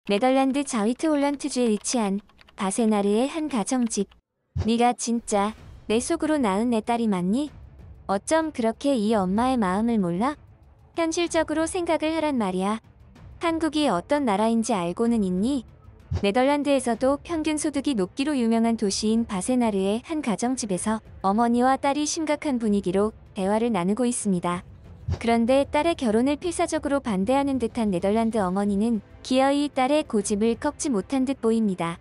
네덜란드 자위트홀란트주에 위치한 바세나르의 한 가정집. 네가 진짜 내 속으로 낳은 내 딸이 맞니? 어쩜 그렇게 이 엄마의 마음을 몰라? 현실적으로 생각을 하란 말이야. 한국이 어떤 나라인지 알고는 있니? 네덜란드에서도 평균 소득이 높기로 유명한 도시인 바세나르의 한 가정집에서 어머니와 딸이 심각한 분위기로 대화를 나누고 있습니다. 그런데 딸의 결혼을 필사적으로 반대하는 듯한 네덜란드 어머니는 기어이 딸의 고집을 꺾지 못한 듯 보입니다.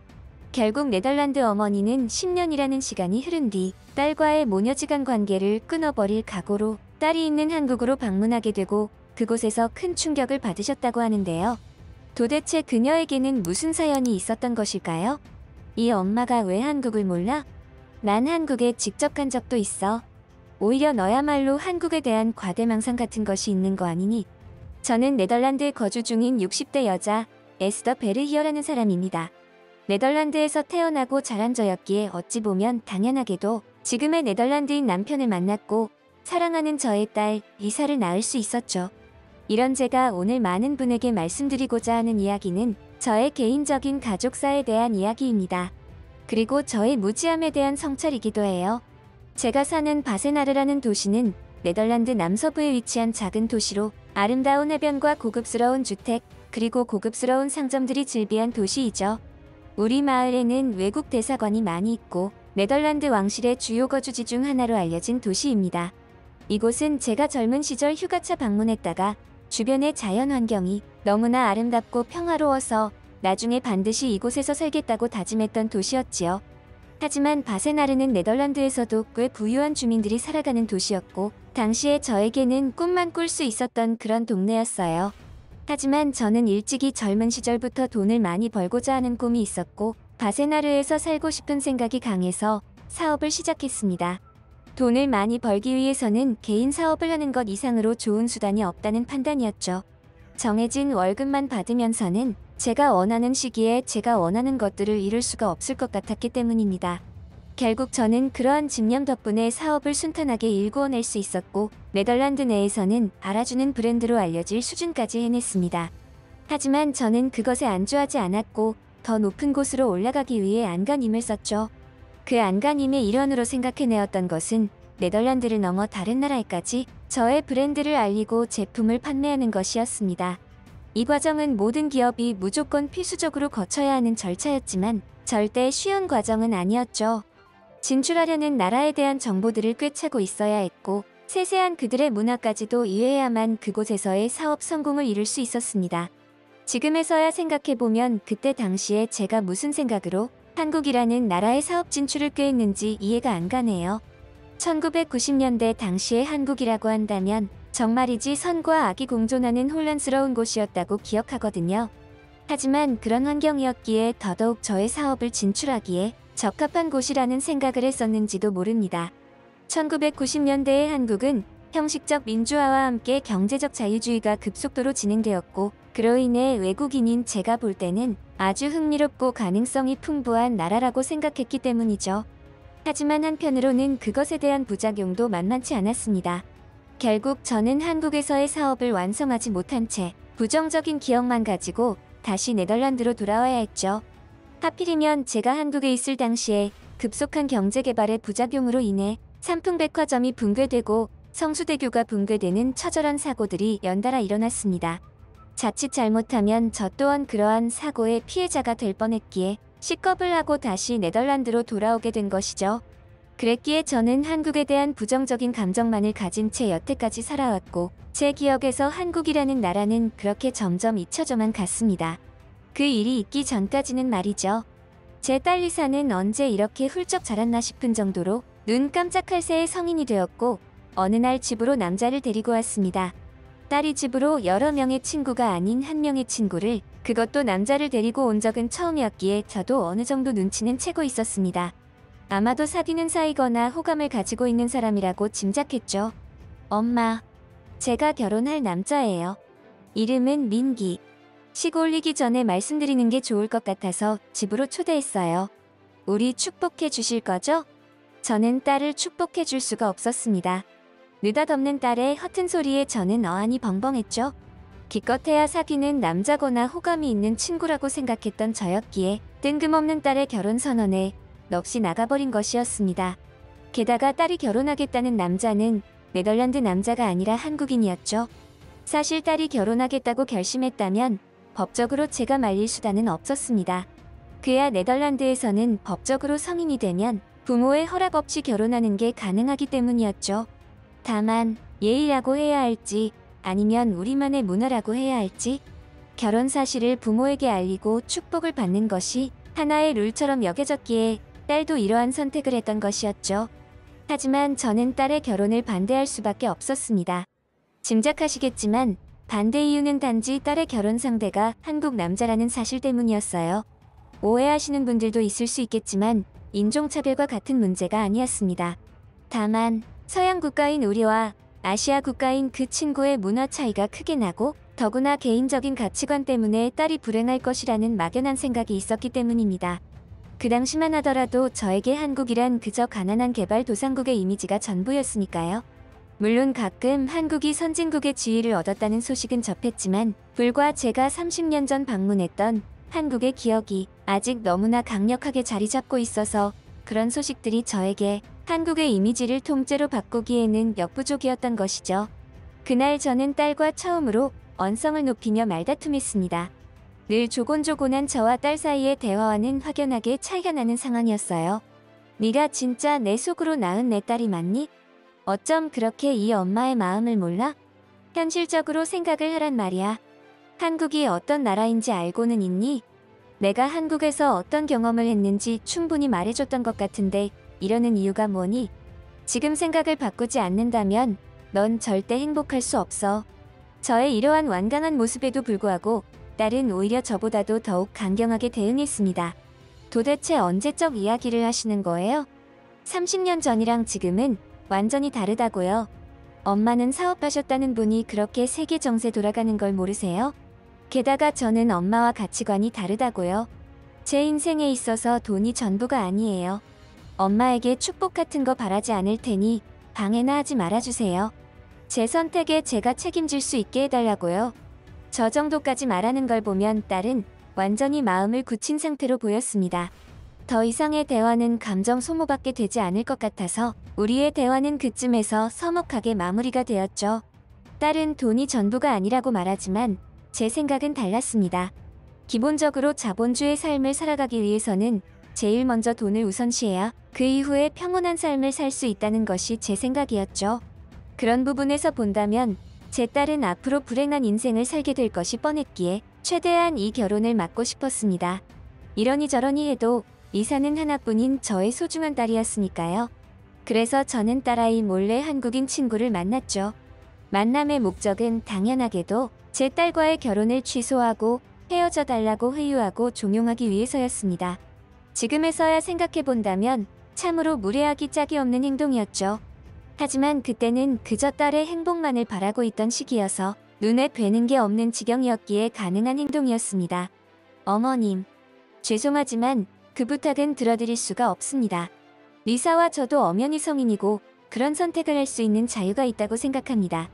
결국 네덜란드 어머니는 10년이라는 시간이 흐른 뒤 딸과의 모녀지간 관계를 끊어버릴 각오로 딸이 있는 한국으로 방문하게 되고 그곳에서 큰 충격을 받으셨다고 하는데요. 도대체 그녀에게는 무슨 사연이 있었던 것일까요? 이 엄마가 왜 한국을 몰라? 난 한국에 직접 간 적도 있어. 오히려 너야말로 한국에 대한 과대망상 같은 것이 있는 거 아니니? 저는 네덜란드에 거주 중인 60대 여자 에스더 베르히어라는 사람입니다. 네덜란드에서 태어나고 자란 저였기에 어찌 보면 당연하게도 지금의 네덜란드인 남편을 만났고 사랑하는 저의 딸 리사를 낳을 수 있었죠. 이런 제가 오늘 많은 분에게 말씀드리고자 하는 이야기는 저의 개인적인 가족사에 대한 이야기입니다. 그리고 저의 무지함에 대한 성찰이기도 해요. 제가 사는 바세나르라는 도시는 네덜란드 남서부에 위치한 작은 도시로 아름다운 해변과 고급스러운 주택, 그리고 고급스러운 상점들이 즐비한 도시이죠. 우리 마을에는 외국 대사관이 많이 있고 네덜란드 왕실의 주요 거주지 중 하나로 알려진 도시입니다. 이곳은 제가 젊은 시절 휴가차 방문했다가 주변의 자연 환경이 너무나 아름답고 평화로워서 나중에 반드시 이곳에서 살겠다고 다짐했던 도시였지요. 하지만 바세나르는 네덜란드에서도 꽤 부유한 주민들이 살아가는 도시였고 당시에 저에게는 꿈만 꿀 수 있었던 그런 동네였어요. 하지만 저는 일찍이 젊은 시절부터 돈을 많이 벌고자 하는 꿈이 있었고 바세나르에서 살고 싶은 생각이 강해서 사업을 시작했습니다. 돈을 많이 벌기 위해서는 개인 사업을 하는 것 이상으로 좋은 수단이 없다는 판단이었죠. 정해진 월급만 받으면서는 제가 원하는 시기에 제가 원하는 것들을 이룰 수가 없을 것 같았기 때문입니다. 결국 저는 그러한 집념 덕분에 사업을 순탄하게 일구어낼 수 있었고 네덜란드 내에서는 알아주는 브랜드로 알려질 수준까지 해냈습니다. 하지만 저는 그것에 안주하지 않았고 더 높은 곳으로 올라가기 위해 안간힘을 썼죠. 그 안간힘의 일환으로 생각해내었던 것은 네덜란드를 넘어 다른 나라에까지 저의 브랜드를 알리고 제품을 판매하는 것이었습니다. 이 과정은 모든 기업이 무조건 필수적으로 거쳐야 하는 절차였지만 절대 쉬운 과정은 아니었죠. 진출하려는 나라에 대한 정보들을 꿰차고 있어야 했고 세세한 그들의 문화까지도 이해해야만 그곳에서의 사업 성공을 이룰 수 있었습니다. 지금에서야 생각해보면 그때 당시에 제가 무슨 생각으로 한국이라는 나라의 사업 진출을 꾀했는지 이해가 안 가네요. 1990년대 당시의 한국이라고 한다면 정말이지 선과 악이 공존하는 혼란스러운 곳이었다고 기억하거든요. 하지만 그런 환경이었기에 더더욱 저의 사업을 진출하기에 적합한 곳이라는 생각을 했었는지도 모릅니다. 1990년대의 한국은 형식적 민주화와 함께 경제적 자유주의가 급속도로 진행되었고 그로 인해 외국인인 제가 볼 때는 아주 흥미롭고 가능성이 풍부한 나라라고 생각했기 때문이죠. 하지만 한편으로는 그것에 대한 부작용도 만만치 않았습니다. 결국 저는 한국에서의 사업을 완성하지 못한 채 부정적인 기억만 가지고 다시 네덜란드로 돌아와야 했죠. 하필이면 제가 한국에 있을 당시에 급속한 경제개발의 부작용으로 인해 삼풍백화점이 붕괴되고 성수대교가 붕괴되는 처절한 사고들이 연달아 일어났습니다. 자칫 잘못하면 저 또한 그러한 사고의 피해자가 될 뻔했기에 식겁을 하고 다시 네덜란드로 돌아오게 된 것이죠. 그랬기에 저는 한국에 대한 부정적인 감정만을 가진 채 여태까지 살아왔고 제 기억에서 한국이라는 나라는 그렇게 점점 잊혀져만 갔습니다. 그 일이 있기 전까지는 말이죠. 제 딸 리사는 언제 이렇게 훌쩍 자랐나 싶은 정도로 눈 깜짝할 새에 성인이 되었고 어느 날 집으로 남자를 데리고 왔습니다. 딸이 집으로 여러 명의 친구가 아닌 한 명의 친구를, 그것도 남자를 데리고 온 적은 처음이었기에 저도 어느 정도 눈치는 채고 있었습니다. 아마도 사귀는 사이거나 호감을 가지고 있는 사람이라고 짐작했죠. 엄마, 제가 결혼할 남자예요. 이름은 민기. 식 올리기 전에 말씀드리는 게 좋을 것 같아서 집으로 초대했어요. 우리 축복해 주실 거죠? 저는 딸을 축복해 줄 수가 없었습니다. 느닷없는 딸의 허튼 소리에 저는 어안이 벙벙했죠. 기껏해야 사귀는 남자거나 호감이 있는 친구라고 생각했던 저였기에 뜬금없는 딸의 결혼 선언에 넋이 나가버린 것이었습니다. 게다가 딸이 결혼하겠다는 남자는 네덜란드 남자가 아니라 한국인이었죠. 사실 딸이 결혼하겠다고 결심했다면 법적으로 제가 말릴 수단은 없었습니다. 그야 네덜란드에서는 법적으로 성인이 되면 부모의 허락 없이 결혼하는 게 가능하기 때문이었죠. 다만 예의라고 해야 할지 아니면 우리만의 문화라고 해야 할지 결혼 사실을 부모에게 알리고 축복을 받는 것이 하나의 룰처럼 여겨졌기에 딸도 이러한 선택을 했던 것이었죠. 하지만 저는 딸의 결혼을 반대할 수밖에 없었습니다. 짐작하시겠지만 반대 이유는 단지 딸의 결혼 상대가 한국 남자라는 사실 때문이었어요. 오해하시는 분들도 있을 수 있겠지만 인종차별과 같은 문제가 아니었습니다. 다만 서양 국가인 우리와 아시아 국가인 그 친구의 문화 차이가 크게 나고 더구나 개인적인 가치관 때문에 딸이 불행할 것이라는 막연한 생각이 있었기 때문입니다. 그 당시만 하더라도 저에게 한국이란 그저 가난한 개발도상국의 이미지가 전부였으니까요. 물론 가끔 한국이 선진국의 지위를 얻었다는 소식은 접했지만 불과 제가 30년 전 방문했던 한국의 기억이 아직 너무나 강력하게 자리 잡고 있어서 그런 소식들이 저에게 한국의 이미지를 통째로 바꾸기에는 역부족이었던 것이죠. 그날 저는 딸과 처음으로 언성을 높이며 말다툼했습니다. 늘 조곤조곤한 저와 딸 사이의 대화와는 확연하게 차이가 나는 상황이었어요. 네가 진짜 내 속으로 낳은 내 딸이 맞니? 어쩜 그렇게 이 엄마의 마음을 몰라? 현실적으로 생각을 하란 말이야. 한국이 어떤 나라인지 알고는 있니? 내가 한국에서 어떤 경험을 했는지 충분히 말해줬던 것 같은데 이러는 이유가 뭐니? 지금 생각을 바꾸지 않는다면 넌 절대 행복할 수 없어. 저의 이러한 완강한 모습에도 불구하고 딸은 오히려 저보다도 더욱 강경하게 대응했습니다. 도대체 언제적 이야기를 하시는 거예요? 30년 전이랑 지금은 완전히 다르다고요. 엄마는 사업하셨다는 분이 그렇게 세계 정세 돌아가는 걸 모르세요? 게다가 저는 엄마와 가치관이 다르다고요. 제 인생에 있어서 돈이 전부가 아니에요. 엄마에게 축복 같은 거 바라지 않을 테니 방해나 하지 말아주세요. 제 선택에 제가 책임질 수 있게 해달라고요. 저 정도까지 말하는 걸 보면 딸은 완전히 마음을 굳힌 상태로 보였습니다. 더 이상의 대화는 감정 소모밖에 되지 않을 것 같아서 우리의 대화는 그쯤에서 서먹하게 마무리가 되었죠. 딸은 돈이 전부가 아니라고 말하지만 제 생각은 달랐습니다. 기본적으로 자본주의 삶을 살아가기 위해서는 제일 먼저 돈을 우선시해야 그 이후에 평온한 삶을 살 수 있다는 것이 제 생각이었죠. 그런 부분에서 본다면 제 딸은 앞으로 불행한 인생을 살게 될 것이 뻔했기에 최대한 이 결혼을 막고 싶었습니다. 이러니 저러니 해도 이사는 하나뿐인 저의 소중한 딸이었으니까요. 그래서 저는 딸아이 몰래 한국인 친구를 만났죠. 만남의 목적은 당연하게도 제 딸과의 결혼을 취소하고 헤어져 달라고 회유하고 종용하기 위해서였습니다. 지금에서야 생각해본다면 참으로 무례하기 짝이 없는 행동이었죠. 하지만 그때는 그저 딸의 행복만을 바라고 있던 시기여서 눈에 뵈는 게 없는 지경이었기에 가능한 행동이었습니다. 어머님, 죄송하지만 그 부탁은 들어드릴 수가 없습니다. 리사와 저도 엄연히 성인이고 그런 선택을 할 수 있는 자유가 있다고 생각합니다.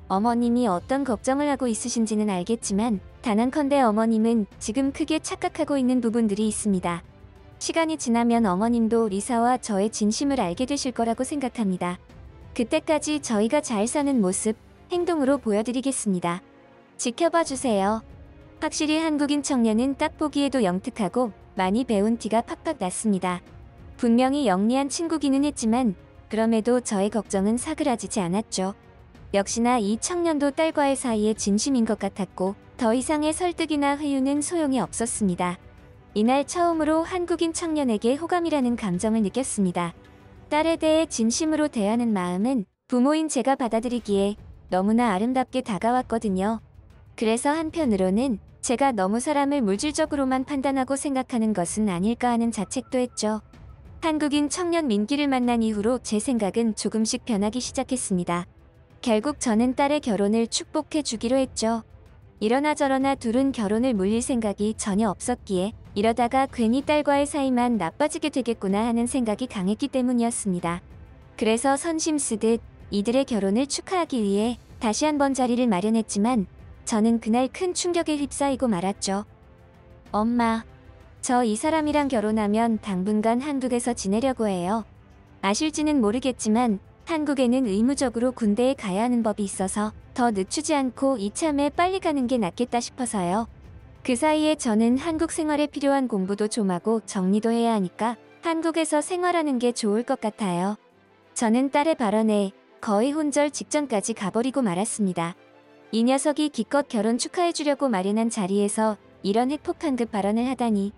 어머님이 어떤 걱정을 하고 있으신지는 알겠지만 단언컨대 어머님은 지금 크게 착각하고 있는 부분들이 있습니다. 시간이 지나면 어머님도 리사와 저의 진심을 알게 되실 거라고 생각합니다. 그때까지 저희가 잘 사는 모습, 행동으로 보여드리겠습니다. 지켜봐 주세요. 확실히 한국인 청년은 딱 보기에도 영특하고 많이 배운 티가 팍팍 났습니다. 분명히 영리한 친구기는 했지만 그럼에도 저의 걱정은 사그라지지 않았죠. 역시나 이 청년도 딸과의 사이에 진심인 것 같았고 더 이상의 설득이나 회유는 소용이 없었습니다. 이날 처음으로 한국인 청년에게 호감이라는 감정을 느꼈습니다. 딸에 대해 진심으로 대하는 마음은 부모인 제가 받아들이기에 너무나 아름답게 다가왔거든요. 그래서 한편으로는 제가 너무 사람을 물질적으로만 판단하고 생각하는 것은 아닐까 하는 자책도 했죠. 한국인 청년 민기를 만난 이후로 제 생각은 조금씩 변하기 시작했습니다. 결국 저는 딸의 결혼을 축복해 주기로 했죠. 이러나 저러나 둘은 결혼을 물릴 생각이 전혀 없었기에 이러다가 괜히 딸과의 사이만 나빠지게 되겠구나 하는 생각이 강했기 때문이었습니다. 그래서 선심 쓰듯 이들의 결혼을 축하하기 위해 다시 한번 자리를 마련했지만 저는 그날 큰 충격에 휩싸이고 말았죠. 엄마, 저 이 사람이랑 결혼하면 당분간 한국에서 지내려고 해요. 아실지는 모르겠지만 한국에는 의무적으로 군대에 가야 하는 법이 있어서 더 늦추지 않고 이참에 빨리 가는 게 낫겠다 싶어서요. 그 사이에 저는 한국 생활에 필요한 공부도 좀 하고 정리도 해야 하니까 한국에서 생활하는 게 좋을 것 같아요. 저는 딸의 발언에 거의 혼절 직전까지 가버리고 말았습니다. 이 녀석이 기껏 결혼 축하해주려고 마련한 자리에서 이런 핵폭탄급 발언을 하다니.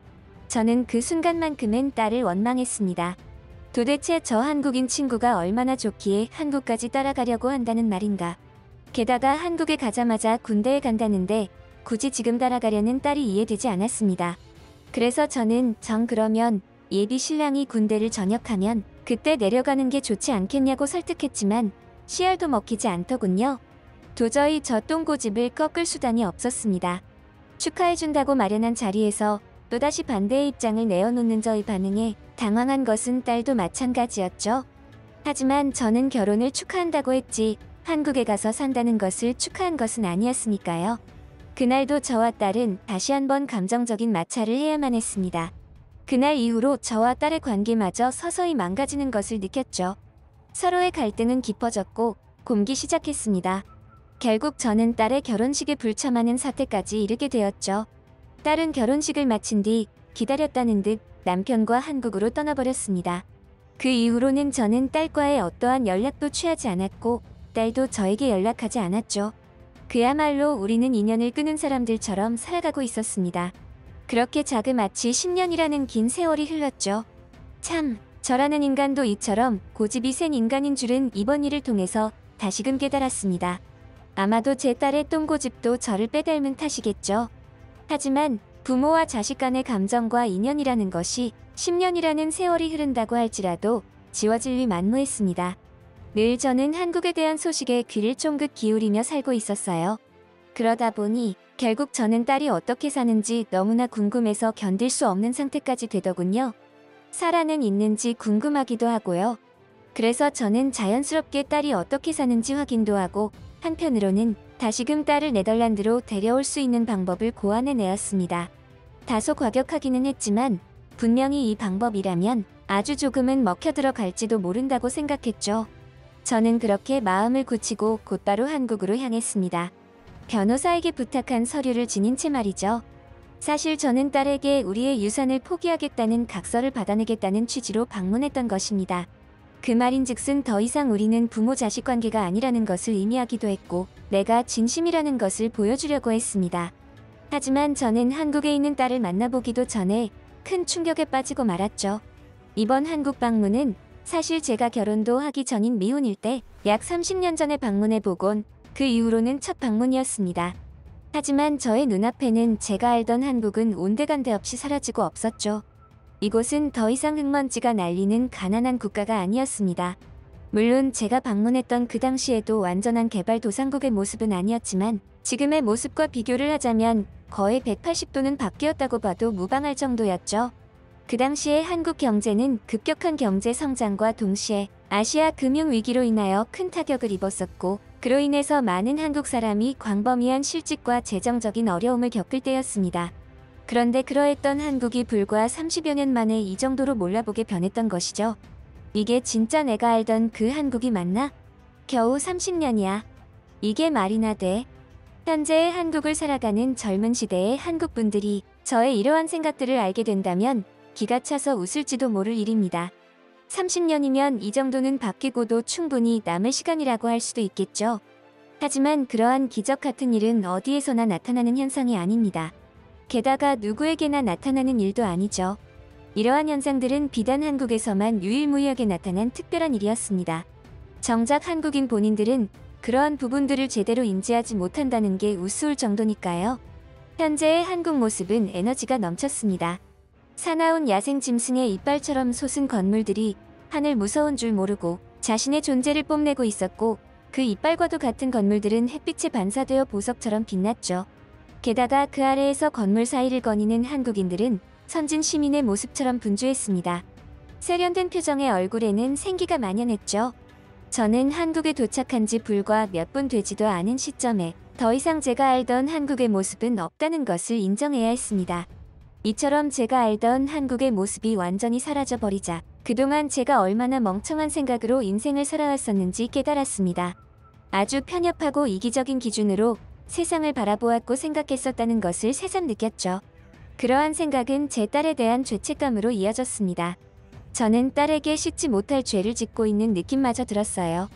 저는 그 순간만큼은 딸을 원망했습니다. 도대체 저 한국인 친구가 얼마나 좋기에 한국까지 따라가려고 한다는 말인가. 게다가 한국에 가자마자 군대에 간다는데 굳이 지금 따라가려는 딸이 이해되지 않았습니다. 그래서 저는 그러면 예비 신랑이 군대를 전역하면 그때 내려가는 게 좋지 않겠냐고 설득했지만 씨알도 먹히지 않더군요. 도저히 저 똥고집을 꺾을 수단이 없었습니다. 축하해준다고 마련한 자리에서 또다시 반대의 입장을 내어놓는 저의 반응에 당황한 것은 딸도 마찬가지였죠. 하지만 저는 결혼을 축하한다고 했지 한국에 가서 산다는 것을 축하한 것은 아니었으니까요. 그날도 저와 딸은 다시 한번 감정적인 마찰을 해야만 했습니다. 그날 이후로 저와 딸의 관계마저 서서히 망가지는 것을 느꼈죠. 서로의 갈등은 깊어졌고 곪기 시작했습니다. 결국 저는 딸의 결혼식에 불참하는 사태까지 이르게 되었죠. 딸은 결혼식을 마친 뒤 기다렸다는 듯 남편과 한국으로 떠나버렸습니다. 그 이후로는 저는 딸과의 어떠한 연락도 취하지 않았고 딸도 저에게 연락하지 않았죠. 그야말로 우리는 인연을 끊은 사람들처럼 살아가고 있었습니다. 그렇게 자그마치 10년이라는 긴 세월이 흘렀죠. 참, 저라는 인간도 이처럼 고집이 센 인간인 줄은 이번 일을 통해서 다시금 깨달았습니다. 아마도 제 딸의 똥고집도 저를 빼닮은 탓이겠죠. 하지만 부모와 자식 간의 감정과 인연이라는 것이 10년이라는 세월이 흐른다고 할지라도 지워질 리 만무했습니다. 늘 저는 한국에 대한 소식에 귀를 쫑긋 기울이며 살고 있었어요. 그러다 보니 결국 저는 딸이 어떻게 사는지 너무나 궁금해서 견딜 수 없는 상태까지 되더군요. 살아는 있는지 궁금하기도 하고요. 그래서 저는 자연스럽게 딸이 어떻게 사는지 확인도 하고 한편으로는 다시금 딸을 네덜란드로 데려올 수 있는 방법을 고안해내었습니다. 다소 과격하기는 했지만 분명히 이 방법이라면 아주 조금은 먹혀들어갈지도 모른다고 생각했죠. 저는 그렇게 마음을 굳히고 곧바로 한국으로 향했습니다. 변호사에게 부탁한 서류를 지닌 채 말이죠. 사실 저는 딸에게 우리의 유산을 포기하겠다는 각서를 받아내겠다는 취지로 방문했던 것입니다. 그 말인즉슨 더 이상 우리는 부모-자식 관계가 아니라는 것을 의미하기도 했고 내가 진심이라는 것을 보여주려고 했습니다. 하지만 저는 한국에 있는 딸을 만나보기도 전에 큰 충격에 빠지고 말았죠. 이번 한국 방문은 사실 제가 결혼도 하기 전인 미혼일 때 약 30년 전에 방문해보곤 그 이후로는 첫 방문이었습니다. 하지만 저의 눈앞에는 제가 알던 한국은 온데간데 없이 사라지고 없었죠. 이곳은 더 이상 흙먼지가 날리는 가난한 국가가 아니었습니다. 물론 제가 방문했던 그 당시에도 완전한 개발도상국의 모습은 아니었지만 지금의 모습과 비교를 하자면 거의 180도는 바뀌었다고 봐도 무방할 정도였죠. 그 당시에 한국 경제는 급격한 경제 성장과 동시에 아시아 금융위기로 인하여 큰 타격을 입었었고 그로 인해서 많은 한국 사람이 광범위한 실직과 재정적인 어려움을 겪을 때였습니다. 그런데 그러했던 한국이 불과 30여 년 만에 이 정도로 몰라보게 변했던 것이죠. 이게 진짜 내가 알던 그 한국이 맞나? 겨우 30년이야. 이게 말이나 돼? 현재의 한국을 살아가는 젊은 시대의 한국 분들이 저의 이러한 생각들을 알게 된다면 기가 차서 웃을지도 모를 일입니다. 30년이면 이 정도는 바뀌고도 충분히 남을 시간이라고 할 수도 있겠죠. 하지만 그러한 기적 같은 일은 어디에서나 나타나는 현상이 아닙니다. 게다가 누구에게나 나타나는 일도 아니죠. 이러한 현상들은 비단 한국에서만 유일무이하게 나타난 특별한 일이었습니다. 정작 한국인 본인들은 그러한 부분들을 제대로 인지하지 못한다는 게 우스울 정도니까요. 현재의 한국 모습은 에너지가 넘쳤습니다. 사나운 야생 짐승의 이빨처럼 솟은 건물들이 하늘 무서운 줄 모르고 자신의 존재를 뽐내고 있었고 그 이빨과도 같은 건물들은 햇빛에 반사되어 보석처럼 빛났죠. 게다가 그 아래에서 건물 사이를 거니는 한국인들은 선진 시민의 모습처럼 분주했습니다. 세련된 표정의 얼굴에는 생기가 만연했죠. 저는 한국에 도착한 지 불과 몇 분 되지도 않은 시점에 더 이상 제가 알던 한국의 모습은 없다는 것을 인정해야 했습니다. 이처럼 제가 알던 한국의 모습이 완전히 사라져버리자 그동안 제가 얼마나 멍청한 생각으로 인생을 살아왔었는지 깨달았습니다. 아주 편협하고 이기적인 기준으로 세상을 바라보았고 생각했었다는 것을 새삼 느꼈죠. 그러한 생각은 제 딸에 대한 죄책감으로 이어졌습니다. 저는 딸에게 씻지 못할 죄를 짓고 있는 느낌마저 들었어요.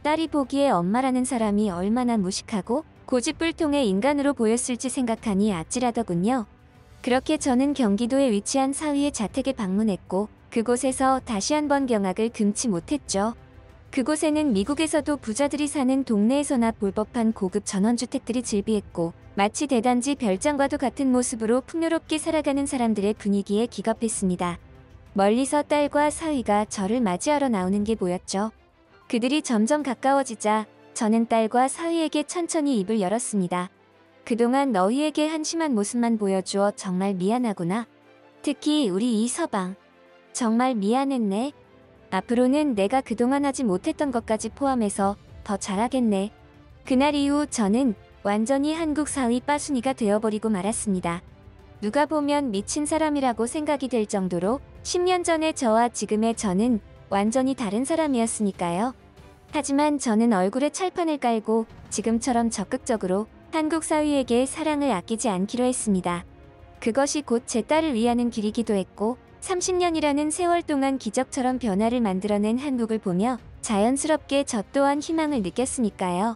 딸이 보기에 엄마라는 사람이 얼마나 무식하고 고집불통의 인간으로 보였을지 생각하니 아찔하더군요. 그렇게 저는 경기도에 위치한 사위의 자택에 방문했고 그곳에서 다시 한번 경악을 금치 못했죠. 그곳에는 미국에서도 부자들이 사는 동네에서나 볼 법한 고급 전원주택들이 즐비했고 마치 대단지 별장과도 같은 모습으로 풍요롭게 살아가는 사람들의 분위기에 기겁했습니다. 멀리서 딸과 사위가 저를 맞이하러 나오는 게 보였죠. 그들이 점점 가까워지자 저는 딸과 사위에게 천천히 입을 열었습니다. 그동안 너희에게 한심한 모습만 보여주어 정말 미안하구나. 특히 우리 이서방. 정말 미안했네. 앞으로는 내가 그동안 하지 못했던 것까지 포함해서 더 잘하겠네. 그날 이후 저는 완전히 한국 사위 빠순이가 되어버리고 말았습니다. 누가 보면 미친 사람이라고 생각이 될 정도로 10년 전의 저와 지금의 저는 완전히 다른 사람이었으니까요. 하지만 저는 얼굴에 찰판을 깔고 지금처럼 적극적으로 한국 사위에게 사랑을 아끼지 않기로 했습니다. 그것이 곧 제 딸을 위하는 길이기도 했고 30년이라는 세월 동안 기적처럼 변화를 만들어낸 한국을 보며 자연스럽게 저 또한 희망을 느꼈으니까요.